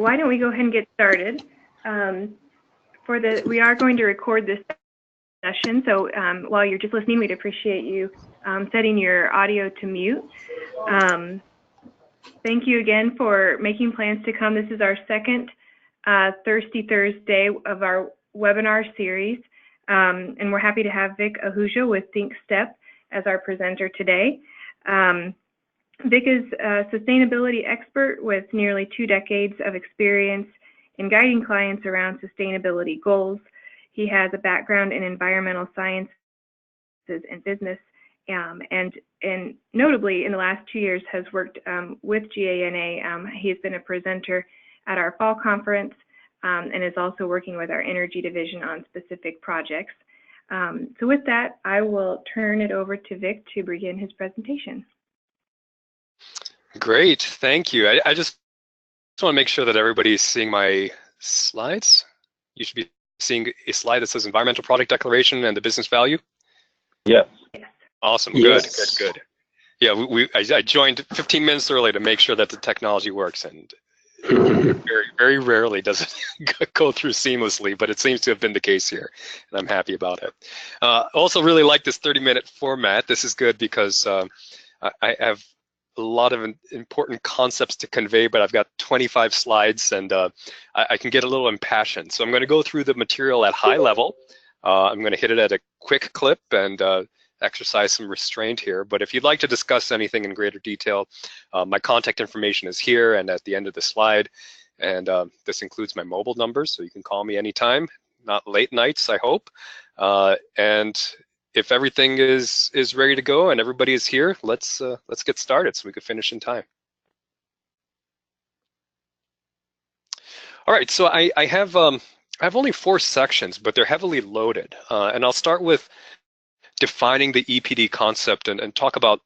why don't we go ahead and get started? We are going to record this session, so while you're just listening, we'd appreciate you setting your audio to mute. Thank you again for making plans to come. This is our second Thirsty Thursday of our webinar series, and we're happy to have Vic Ahuja with ThinkStep as our presenter today. Vic is a sustainability expert with nearly 2 decades of experience in guiding clients around sustainability goals. He has a background in environmental sciences and business, and notably in the last 2 years has worked with GANA. He has been a presenter at our fall conference and is also working with our energy division on specific projects. So with that, I will turn it over to Vic to begin his presentation. Great, thank you. I just want to make sure that everybody's seeing my slides. You should be seeing a slide that says environmental product declaration and the business value. Yeah. Awesome. Yes. Good. Yeah, I joined 15 minutes early to make sure that the technology works, and very rarely does it go through seamlessly, but it seems to have been the case here, and I'm happy about it. Also really like this 30-minute format. This is good because I have a lot of important concepts to convey, but I've got 25 slides, and I can get a little impassioned. So I'm going to go through the material at high level. I'm going to hit it at a quick clip and exercise some restraint here. But if you'd like to discuss anything in greater detail, my contact information is here and at the end of the slide. And this includes my mobile numbers, so you can call me anytime, not late nights, I hope. And if everything is ready to go and everybody is here, let's get started so we can finish in time. All right, so I have only 4 sections, but they're heavily loaded, and I'll start with defining the EPD concept and talk about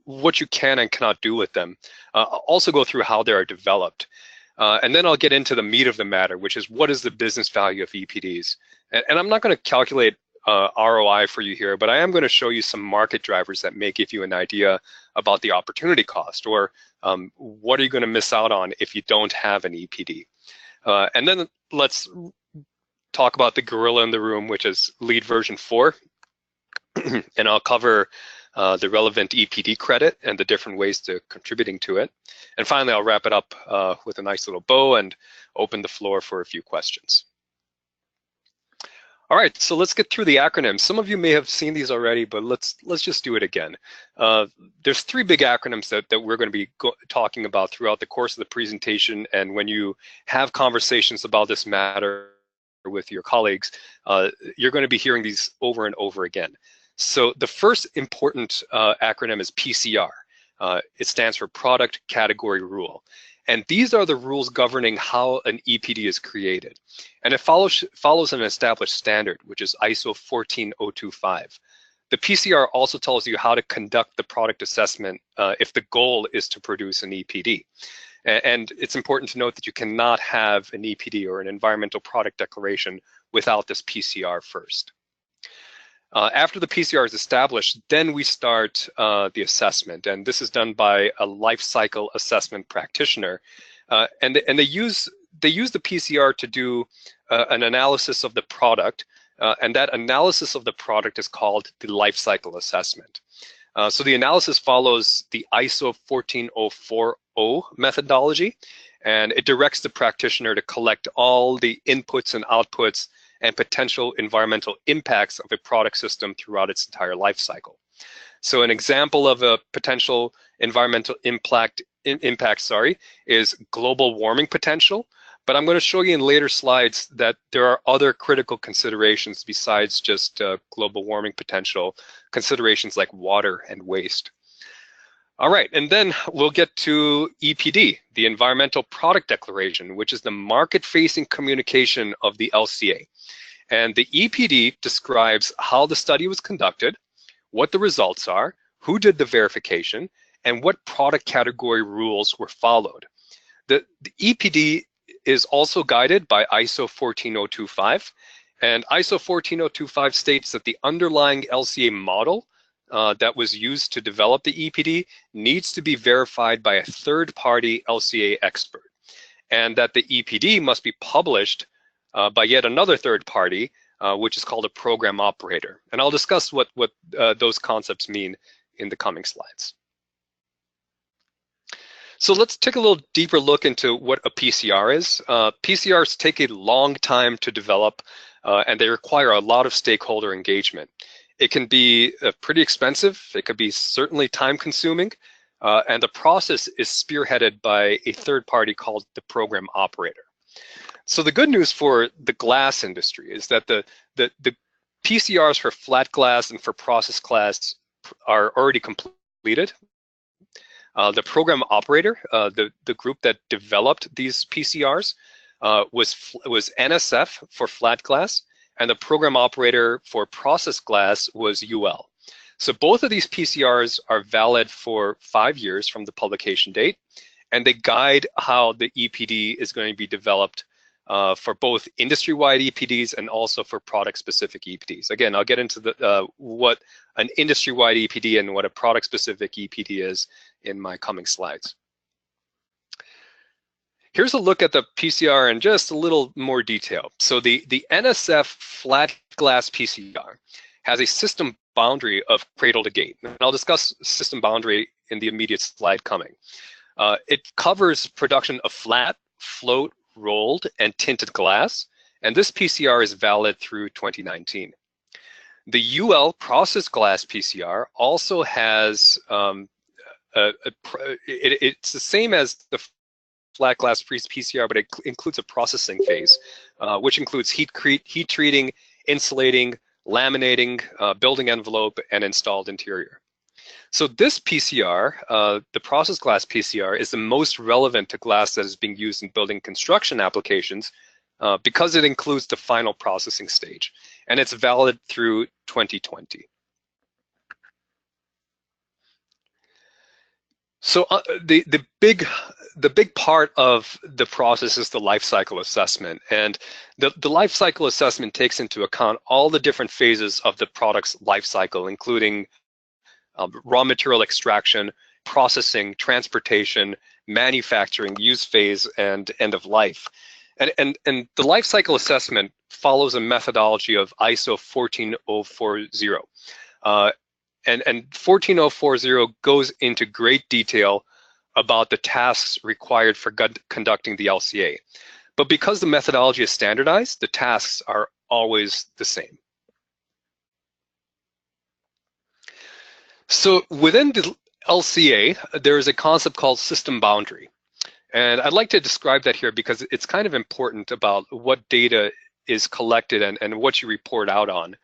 what you can and cannot do with them. I'll also go through how they are developed, and then I'll get into the meat of the matter, which is what is the business value of EPDs. And I'm not going to calculate ROI for you here, but I am going to show you some market drivers that may give you an idea about the opportunity cost, or what are you going to miss out on if you don't have an EPD. And then let's talk about the gorilla in the room, which is lead version 4. And I'll cover the relevant EPD credit and the different ways to contributing to it. And finally, I'll wrap it up with a nice little bow and open the floor for a few questions. All right, so let's get through the acronyms. Some of you may have seen these already, but let's just do it again. There's 3 big acronyms that we're going to be talking about throughout the course of the presentation, and when you have conversations about this matter with your colleagues, you're going to be hearing these over and over again. So the first important acronym is PCR. It stands for Product Category Rule. And these are the rules governing how an EPD is created. And it follows an established standard, which is ISO 14025. The PCR also tells you how to conduct the product assessment if the goal is to produce an EPD. And it's important to note that you cannot have an EPD or an environmental product declaration without this PCR first. After the PCR is established, then we start the assessment, and this is done by a life cycle assessment practitioner, and they use the PCR to do an analysis of the product, and that analysis of the product is called the life cycle assessment. So the analysis follows the ISO 14040 methodology, and it directs the practitioner to collect all the inputs and outputs and potential environmental impacts of a product system throughout its entire life cycle. So an example of a potential environmental impact is global warming potential, but I'm going to show you in later slides that there are other critical considerations besides just global warming potential, considerations like water and waste. All right, and then we'll get to EPD, the Environmental Product Declaration, which is the market-facing communication of the LCA. And the EPD describes how the study was conducted, what the results are, who did the verification, and what product category rules were followed. The EPD is also guided by ISO 14025, and ISO 14025 states that the underlying LCA model that was used to develop the EPD needs to be verified by a third-party LCA expert. and that the EPD must be published by yet another third party, which is called a program operator. And I'll discuss what those concepts mean in the coming slides. So let's take a little deeper look into what a PCR is. PCRs take a long time to develop, and they require a lot of stakeholder engagement. It can be pretty expensive. It could be certainly time-consuming, and the process is spearheaded by a third party called the program operator. So the good news for the glass industry is that the PCRs for flat glass and for process glass are already completed. The program operator, the group that developed these PCRs, was NSF for flat glass, and the program operator for process glass was UL. So both of these PCRs are valid for 5 years from the publication date, and they guide how the EPD is going to be developed for both industry-wide EPDs and also for product-specific EPDs. Again, I'll get into the what an industry-wide EPD and what a product-specific EPD is in my coming slides. Here's a look at the PCR in just a little more detail. So the NSF flat glass PCR has a system boundary of cradle to gate. And I'll discuss system boundary in the immediate slide coming. It covers production of flat, float, rolled, and tinted glass, and this PCR is valid through 2019. The UL process glass PCR also has, it's the same as the flat glass PCR, but it includes a processing phase, which includes heat treating, insulating, laminating, building envelope, and installed interior. So this PCR, the process glass PCR, is the most relevant to glass that is being used in building construction applications because it includes the final processing stage, and it's valid through 2020. So the big part of the process is the life cycle assessment, and the life cycle assessment takes into account all the different phases of the product's life cycle, including raw material extraction, processing, transportation, manufacturing, use phase, and end of life. And the life cycle assessment follows a methodology of ISO 14040. And 14040 goes into great detail about the tasks required for conducting the LCA. But because the methodology is standardized, the tasks are always the same. So within the LCA, there is a concept called system boundary. And I'd like to describe that here because it's kind of important about what data is collected and what you report out on.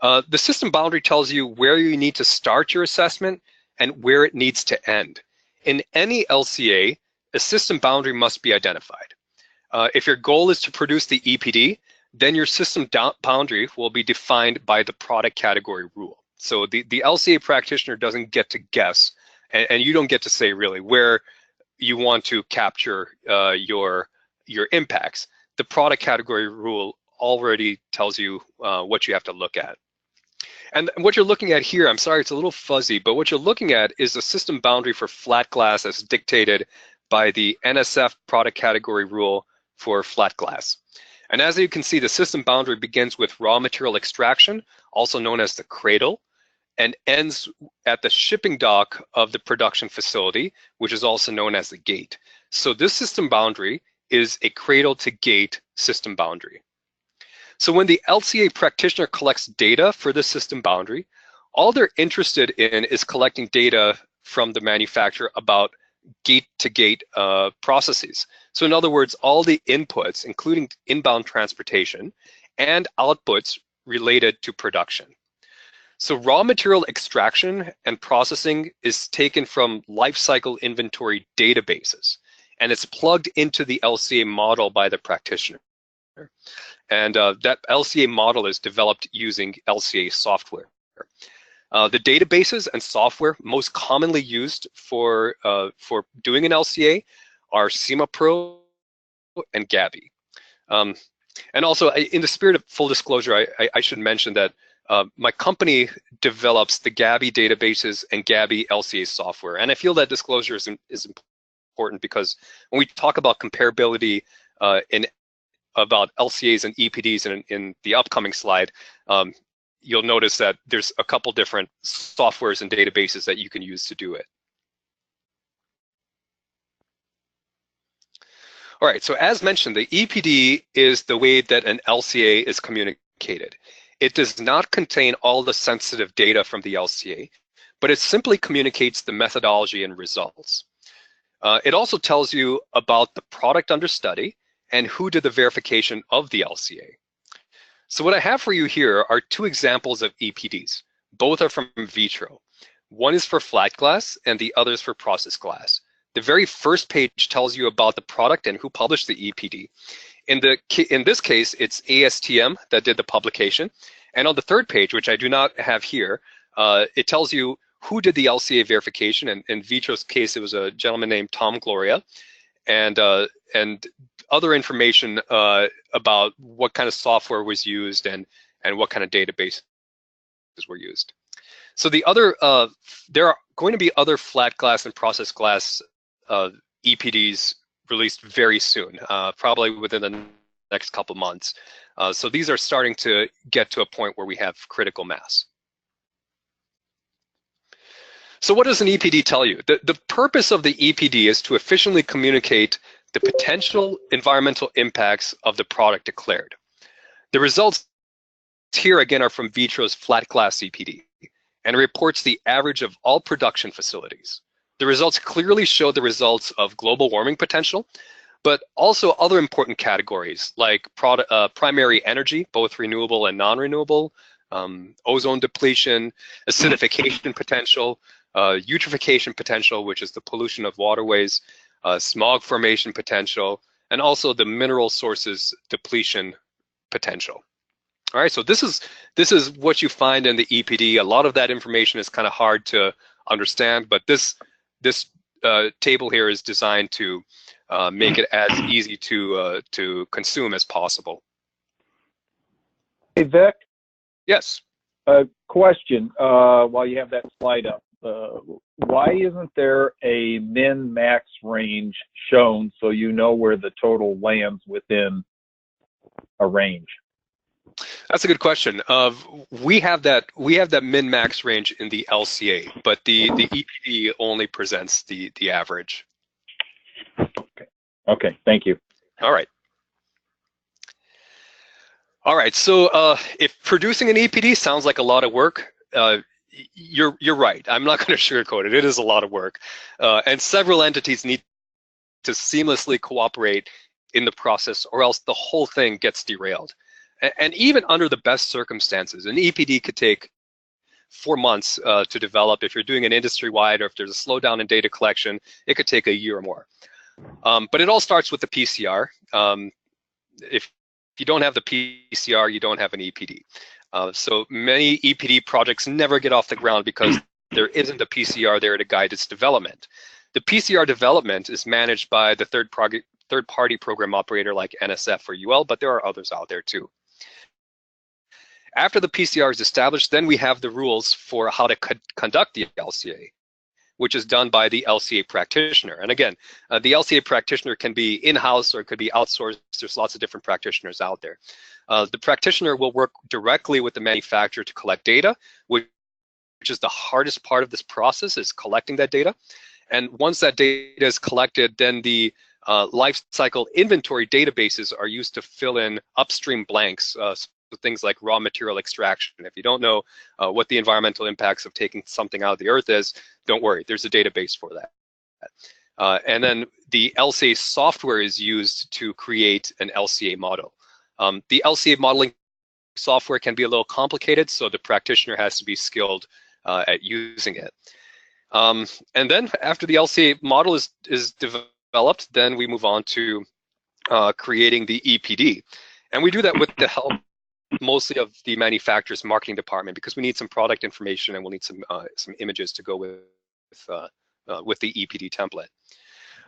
The system boundary tells you where you need to start your assessment and where it needs to end. In any LCA, a system boundary must be identified. If your goal is to produce the EPD, then your system boundary will be defined by the product category rule. So the LCA practitioner doesn't get to guess, and you don't get to say really where you want to capture your impacts. The product category rule already tells you what you have to look at. And what you're looking at here, I'm sorry, it's a little fuzzy, but what you're looking at is the system boundary for flat glass as dictated by the NSF product category rule for flat glass. And as you can see, the system boundary begins with raw material extraction, also known as the cradle, and ends at the shipping dock of the production facility, which is also known as the gate. So this system boundary is a cradle to gate system boundary. So when the LCA practitioner collects data for the system boundary, all they're interested in is collecting data from the manufacturer about gate-to-gate processes. So in other words, all the inputs, including inbound transportation, and outputs related to production. So raw material extraction and processing is taken from life cycle inventory databases, and it's plugged into the LCA model by the practitioner. And that LCA model is developed using LCA software. The databases and software most commonly used for doing an LCA are CIMAPRO and Gabi. And also, in the spirit of full disclosure, I should mention that my company develops the Gabi databases and Gabi LCA software, and I feel that disclosure is important because when we talk about comparability in about LCAs and EPDs in the upcoming slide, you'll notice that there's a couple different softwares and databases that you can use to do it. All right, so as mentioned, the EPD is the way that an LCA is communicated. It does not contain all the sensitive data from the LCA, but it simply communicates the methodology and results. It also tells you about the product under study and who did the verification of the LCA. So what I have for you here are two examples of EPDs. Both are from Vitro. One is for flat glass and the other is for process glass. The very first page tells you about the product and who published the EPD. In this case, it's ASTM that did the publication. And on the third page, which I do not have here, it tells you who did the LCA verification. And in Vitro's case, it was a gentleman named Tom Gloria. And other information about what kind of software was used and what kind of databases were used. So the other, there are going to be other flat glass and process glass EPDs released very soon, probably within the next couple months. So these are starting to get to a point where we have critical mass. So what does an EPD tell you? The purpose of the EPD is to efficiently communicate the potential environmental impacts of the product declared. The results here again are from Vitro's flat glass EPD and reports the average of all production facilities. The results clearly show the results of global warming potential, but also other important categories like primary energy, both renewable and non-renewable, ozone depletion, acidification potential, eutrophication potential, which is the pollution of waterways, smog formation potential, and also the mineral sources depletion potential. All right, so this is what you find in the EPD. A lot of that information is kind of hard to understand, but this table here is designed to make it as easy to consume as possible. Hey, Vic? Yes. A question while you have that slide up. Why isn't there a min-max range shown so you know where the total lands within a range? That's a good question. We have that min-max range in the LCA, but the EPD only presents the average. Okay, thank you. All right. All right, so if producing an EPD sounds like a lot of work, you're right. I'm not going to sugarcoat it. It is a lot of work. And several entities need to seamlessly cooperate in the process or else the whole thing gets derailed. And even under the best circumstances, an EPD could take 4 months to develop. If you're doing an industry-wide or if there's a slowdown in data collection, it could take a year or more. But it all starts with the PCR. If you don't have the PCR, you don't have an EPD. So many EPD projects never get off the ground because there isn't a PCR there to guide its development. The PCR development is managed by the third-party program operator like NSF or UL, but there are others out there too. After the PCR is established, then we have the rules for how to conduct the LCA, which is done by the LCA practitioner. And again, the LCA practitioner can be in-house or it could be outsourced. There's lots of different practitioners out there. The practitioner will work directly with the manufacturer to collect data, which is the hardest part of this process, is collecting that data. And once that data is collected, then the life cycle inventory databases are used to fill in upstream blanks, so things like raw material extraction. If you don't know what the environmental impacts of taking something out of the earth is, don't worry, there's a database for that. And then the LCA software is used to create an LCA model. The LCA modeling software can be a little complicated, so the practitioner has to be skilled at using it. And then after the LCA model is developed, then we move on to creating the EPD. And we do that with the help mostly of the manufacturer's marketing department because we need some product information and we'll need some images to go with the EPD template.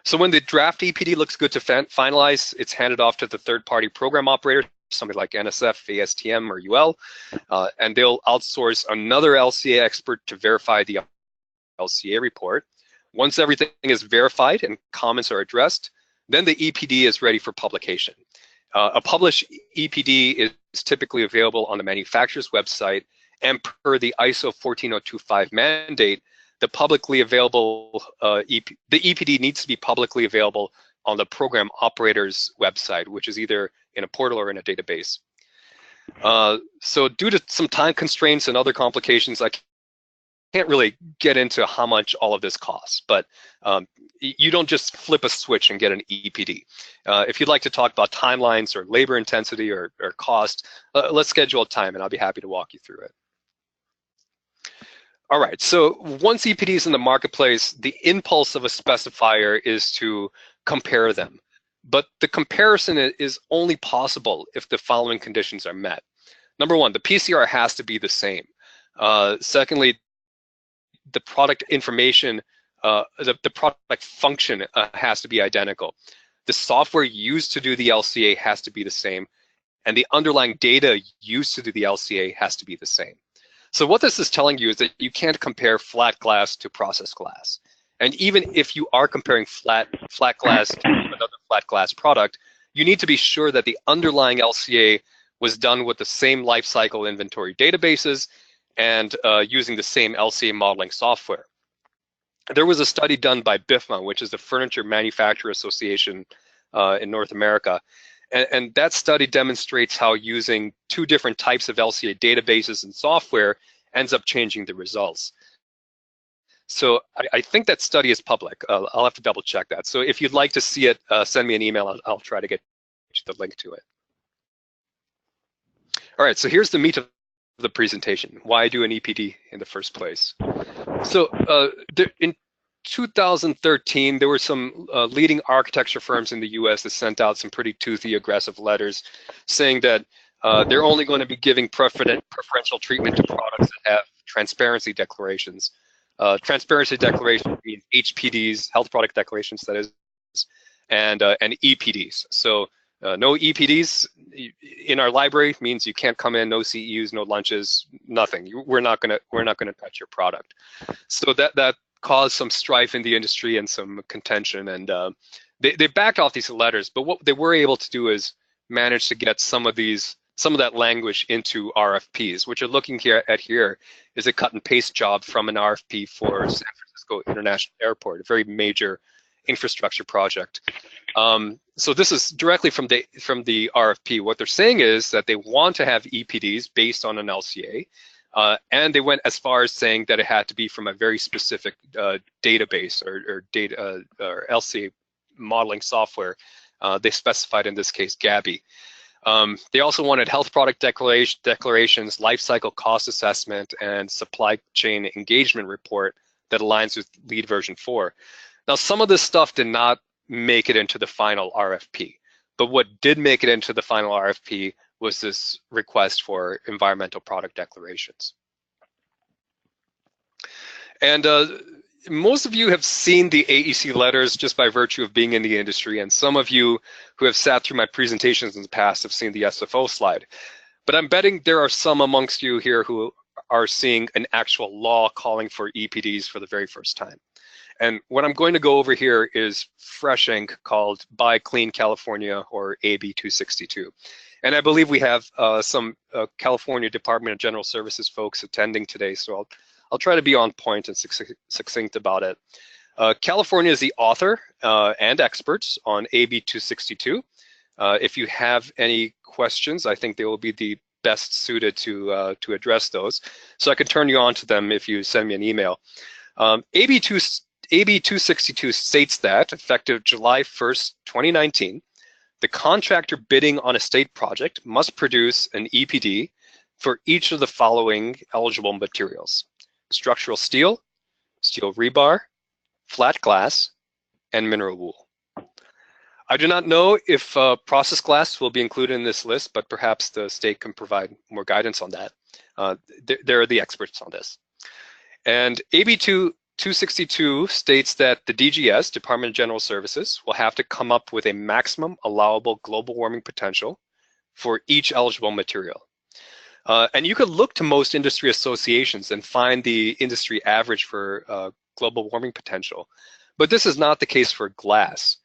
So when the draft EPD looks good to finalize, it's handed off to the third-party program operator, somebody like NSF, ASTM, or UL, and they'll outsource another LCA expert to verify the LCA report. Once everything is verified and comments are addressed, then the EPD is ready for publication. A published EPD is typically available on the manufacturer's website, and per the ISO 14025 mandate, the EPD needs to be publicly available on the program operator's website, which is either in a portal or in a database. So due to some time constraints and other complications, I can't really get into how much all of this costs, but you don't just flip a switch and get an EPD. If you'd like to talk about timelines or labor intensity or cost, let's schedule a time and I'll be happy to walk you through it. All right, so once EPD is in the marketplace, the impulse of a specifier is to compare them. But the comparison is only possible if the following conditions are met. Number one, the PCR has to be the same. Secondly, the product information, the product function has to be identical. The software used to do the LCA has to be the same, and the underlying data used to do the LCA has to be the same. So what this is telling you is that you can't compare flat glass to processed glass. And even if you are comparing flat glass to another flat glass product, you need to be sure that the underlying LCA was done with the same lifecycle inventory databases and using the same LCA modeling software. There was a study done by BIFMA, which is the Furniture Manufacturer Association in North America. And that study demonstrates how using two different types of LCA databases and software ends up changing the results. So I think that study is public. I'll have to double check that. So if you'd like to see it, send me an email. I'll try to get you the link to it. All right, so here's the meat of the presentation. Why do an EPD in the first place? So in 2013, there were some leading architecture firms in the US that sent out some pretty toothy, aggressive letters saying that they're only going to be giving preferential treatment to products that have transparency declarations. Transparency declarations mean HPDs, health product declarations, that is, and EPDs. So no EPDs in our library means you can't come in, no CEUs, no lunches, nothing. We're not gonna touch your product. So that caused some strife in the industry and some contention, and they backed off these letters. But what they were able to do is manage to get some of that language into RFPs. What you're looking at here is a cut and paste job from an RFP for San Francisco International Airport, a very major infrastructure project. So this is directly from the RFP. What they're saying is that they want to have EPDs based on an LCA, and they went as far as saying that it had to be from a very specific database or LCA modeling software. They specified in this case Gabi. They also wanted health product declarations, life cycle cost assessment, and supply chain engagement report that aligns with LEED version 4. Now, some of this stuff did not make it into the final RFP, but what did make it into the final RFP was this request for environmental product declarations. And most of you have seen the AEC letters just by virtue of being in the industry, and some of you who have sat through my presentations in the past have seen the SFO slide. But I'm betting there are some amongst you here who are seeing an actual law calling for EPDs for the very first time. And what I'm going to go over here is fresh ink called Buy Clean California, or AB 262. And I believe we have some California Department of General Services folks attending today, so I'll try to be on point and succinct about it. California is the author and experts on AB 262. If you have any questions, I think they will be the best suited to address those. So I can turn you on to them if you send me an email. AB 262 states that, effective July 1st, 2019, the contractor bidding on a state project must produce an EPD for each of the following eligible materials: structural steel, steel rebar, flat glass, and mineral wool. I do not know if processed glass will be included in this list, but perhaps the state can provide more guidance on that. They're the experts on this. And AB 262 states that the DGS, Department of General Services, will have to come up with a maximum allowable global warming potential for each eligible material. And you could look to most industry associations and find the industry average for global warming potential. But this is not the case for glass.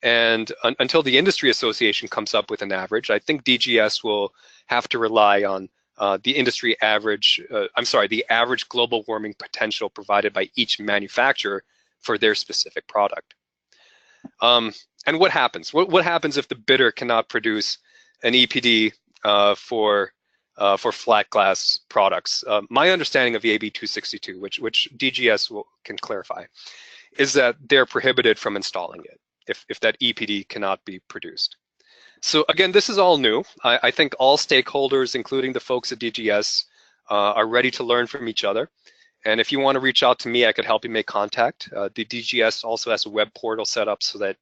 And until the industry association comes up with an average, I think DGS will have to rely on the industry average, the average global warming potential provided by each manufacturer for their specific product. And what happens? What happens if the bidder cannot produce an EPD for flat glass products? My understanding of the AB 262, which DGS can clarify, is that they're prohibited from installing it if that EPD cannot be produced. So again, this is all new. I think all stakeholders, including the folks at DGS, are ready to learn from each other. And if you want to reach out to me, I could help you make contact. The DGS also has a web portal set up so that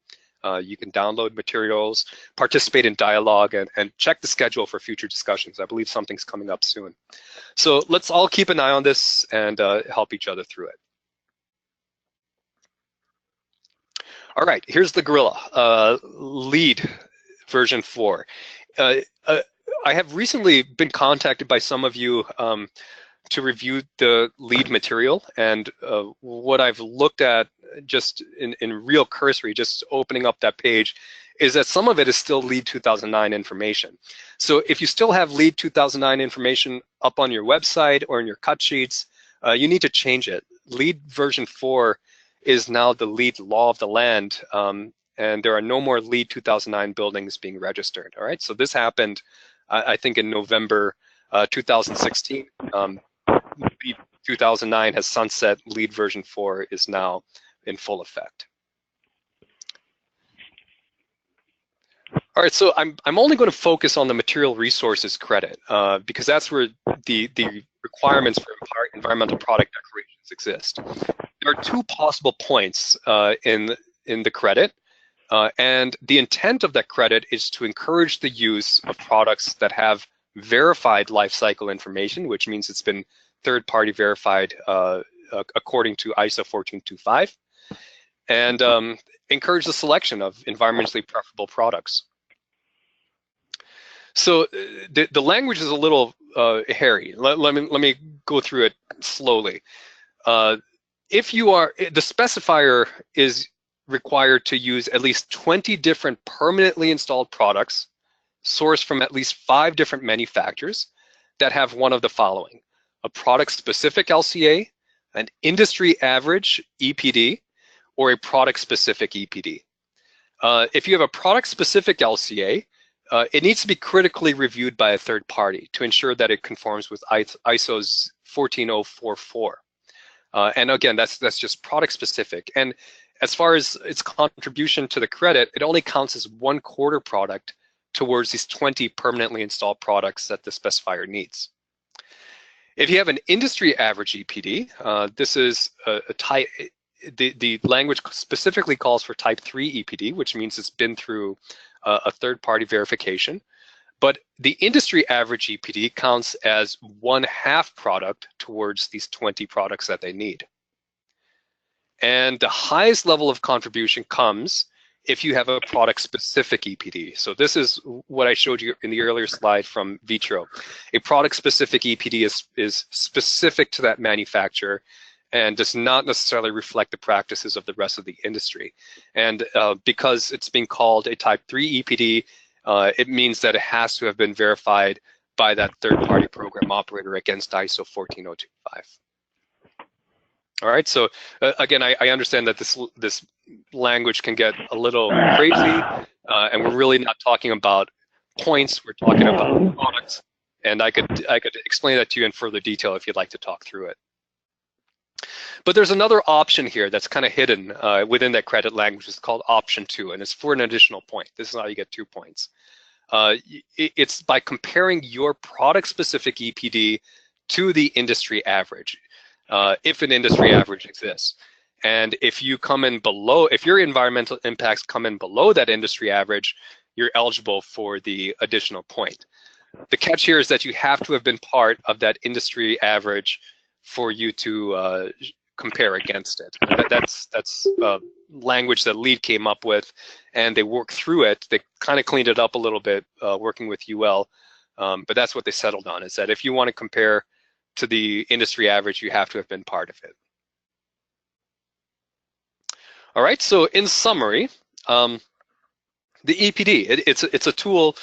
you can download materials, participate in dialogue, and check the schedule for future discussions. I believe something's coming up soon. So let's all keep an eye on this and help each other through it. All right, here's the gorilla, LEED version 4. I have recently been contacted by some of you to review the LEED material, and what I've looked at just in real cursory, just opening up that page, is that some of it is still LEED 2009 information. So if you still have LEED 2009 information up on your website or in your cut sheets, you need to change it. LEED version 4 is now the LEED law of the land, and there are no more LEED 2009 buildings being registered. All right, so this happened, I think, in November 2016. LEED 2009 has sunset. LEED version 4 is now in full effect. All right, so I'm only going to focus on the material resources credit because that's where the requirements for environmental product declarations exist. There are two possible points in the credit, and the intent of that credit is to encourage the use of products that have verified life cycle information, which means it's been third-party verified according to ISO 14225, and encourage the selection of environmentally preferable products. So the language is a little hairy. Let me go through it slowly. If you are, the specifier is required to use at least 20 different permanently installed products sourced from at least 5 different manufacturers that have one of the following: a product-specific LCA, an industry average EPD, or a product-specific EPD. If you have a product-specific LCA, it needs to be critically reviewed by a third party to ensure that it conforms with ISO's 14044. And again, that's just product-specific. And as far as its contribution to the credit, it only counts as 1/4 product towards these 20 permanently installed products that the specifier needs. If you have an industry average EPD, this is a type, the language specifically calls for type 3 EPD, which means it's been through a third-party verification. But the industry average EPD counts as 1/2 product towards these 20 products that they need. And the highest level of contribution comes if you have a product-specific EPD. So this is what I showed you in the earlier slide from Vitro. A product-specific EPD is specific to that manufacturer and does not necessarily reflect the practices of the rest of the industry. And because it's being called a type 3 EPD, it means that it has to have been verified by that third-party program operator against ISO 14025. All right, so again, I understand that this language can get a little crazy, and we're really not talking about points, we're talking about products, and I could explain that to you in further detail if you'd like to talk through it. But there's another option here that's kind of hidden within that credit language. It's called option 2, and it's for an additional point. This is how you get 2 points. It's by comparing your product-specific EPD to the industry average, if an industry average exists. And if you come in below, if your environmental impacts come in below that industry average, you're eligible for the additional point. The catch here is that you have to have been part of that industry average for you to compare against it. That's language that LEED came up with, and they worked through it. They kind of cleaned it up a little bit working with UL, but that's what they settled on, is that if you want to compare to the industry average, you have to have been part of it. All right, so in summary, the EPD, it's a tool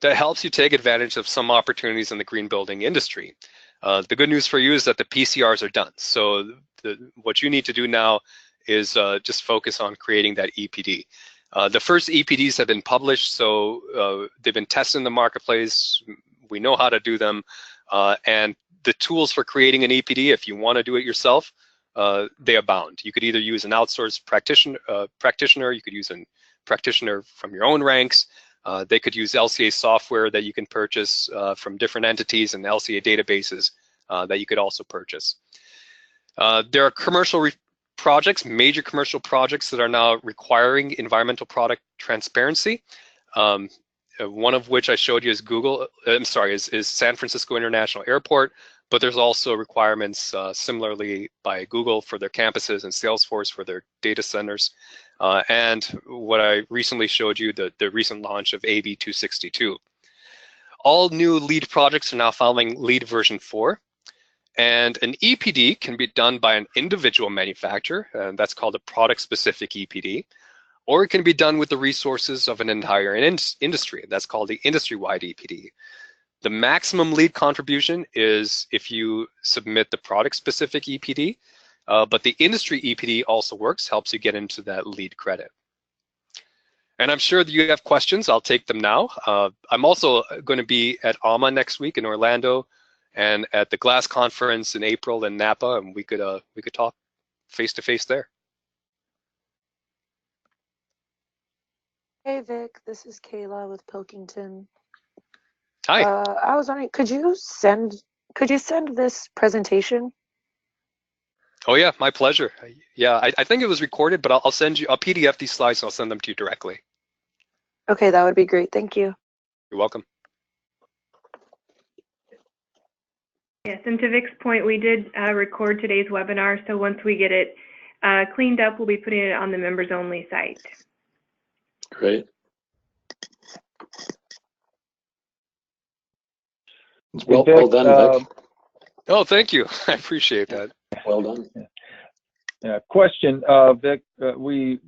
that helps you take advantage of some opportunities in the green building industry. The good news for you is that the PCRs are done. So what you need to do now is just focus on creating that EPD. The first EPDs have been published, so they've been tested in the marketplace. We know how to do them. And the tools for creating an EPD, if you want to do it yourself, they abound. You could either use an outsourced practitioner, you could use a practitioner from your own ranks. They could use LCA software that you can purchase from different entities and LCA databases that you could also purchase. There are commercial projects, major commercial projects that are now requiring environmental product transparency. One of which I showed you is is San Francisco International Airport, but there's also requirements similarly by Google for their campuses and Salesforce for their data centers. And what I recently showed you, the recent launch of AB 262. All new LEED projects are now following LEED version 4. And an EPD can be done by an individual manufacturer, and that's called a product-specific EPD, or it can be done with the resources of an entire industry. That's called the industry-wide EPD. The maximum LEED contribution is if you submit the product-specific EPD, but the industry EPD also works, helps you get into that LEED credit. And I'm sure that you have questions. I'll take them now. I'm also going to be at AMA next week in Orlando, and at the Glass Conference in April in Napa, and we could talk face to face there. Hey Vic, this is Kayla with Pilkington. Hi. I was wondering, could you send this presentation? Oh yeah, my pleasure. Yeah, I think it was recorded, but I'll send you. I'll PDF these slides and I'll send them to you directly. Okay, that would be great. Thank you. You're welcome. Yes, and to Vic's point, we did record today's webinar, so once we get it cleaned up, we'll be putting it on the members only site. Great. Well done, Vic. Oh, thank you. I appreciate that. Well done. Yeah. Question, Vic. We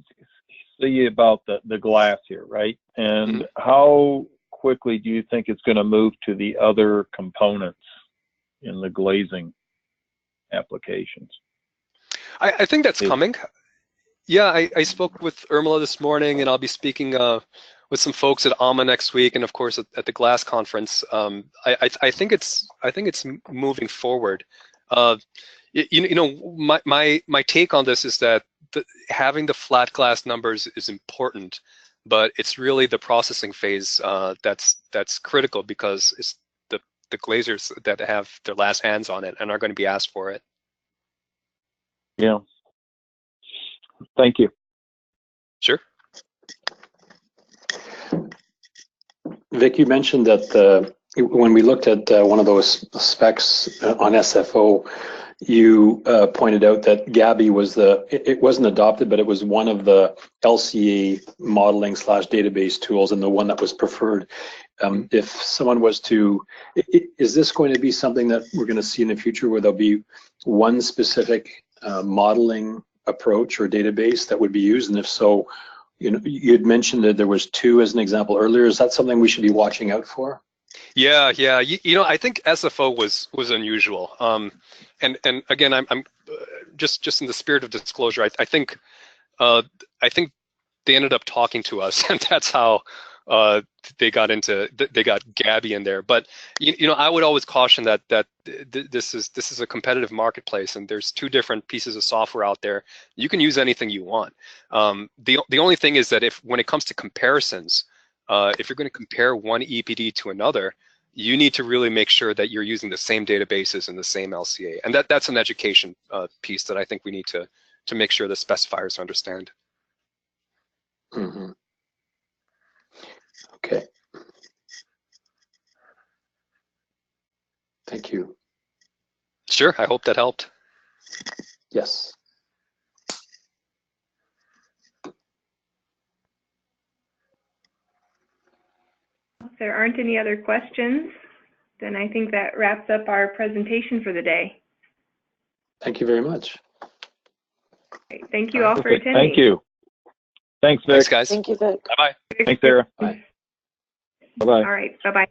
see about the glass here, right? And how quickly do you think it's going to move to the other components in the glazing applications? I think that's coming. Yeah, I spoke with Irmela this morning, and I'll be speaking with some folks at AMA next week, and of course at the Glass Conference. I think it's moving forward. My take on this is that having the flat glass numbers is important, but it's really the processing phase that's critical, because it's the glazers that have their last hands on it and are going to be asked for it. Yeah. Thank you. Sure. Vic, you mentioned that when we looked at one of those specs on SFO, you pointed out that Gabi was it wasn't adopted, but it was one of the LCA modeling / database tools and the one that was preferred. If someone was to, is this going to be something that we're going to see in the future where there'll be one specific modeling approach or database that would be used? And if so, you'd mentioned that there was 2 as an example earlier. Is that something we should be watching out for? Yeah. I think SFO was unusual. And again, I'm just in the spirit of disclosure. I think they ended up talking to us, and that's how they got Gabi in there. But I would always caution that this is a competitive marketplace, and there's 2 different pieces of software out there. You can use anything you want. The only thing is that when it comes to comparisons, if you're going to compare one EPD to another, you need to really make sure that you're using the same databases and the same LCA, and that's an education piece that I think we need to make sure the specifiers understand. Mm-hmm. Okay. Thank you. Sure, I hope that helped. Yes. If there aren't any other questions, then I think that wraps up our presentation for the day. Thank you very much. Great. Thank you all for attending. Thank you. Thanks, Vic. Thanks, guys. Thank you, Vic. Bye-bye. Thanks, Sarah. Bye. Bye-bye. All right, bye-bye.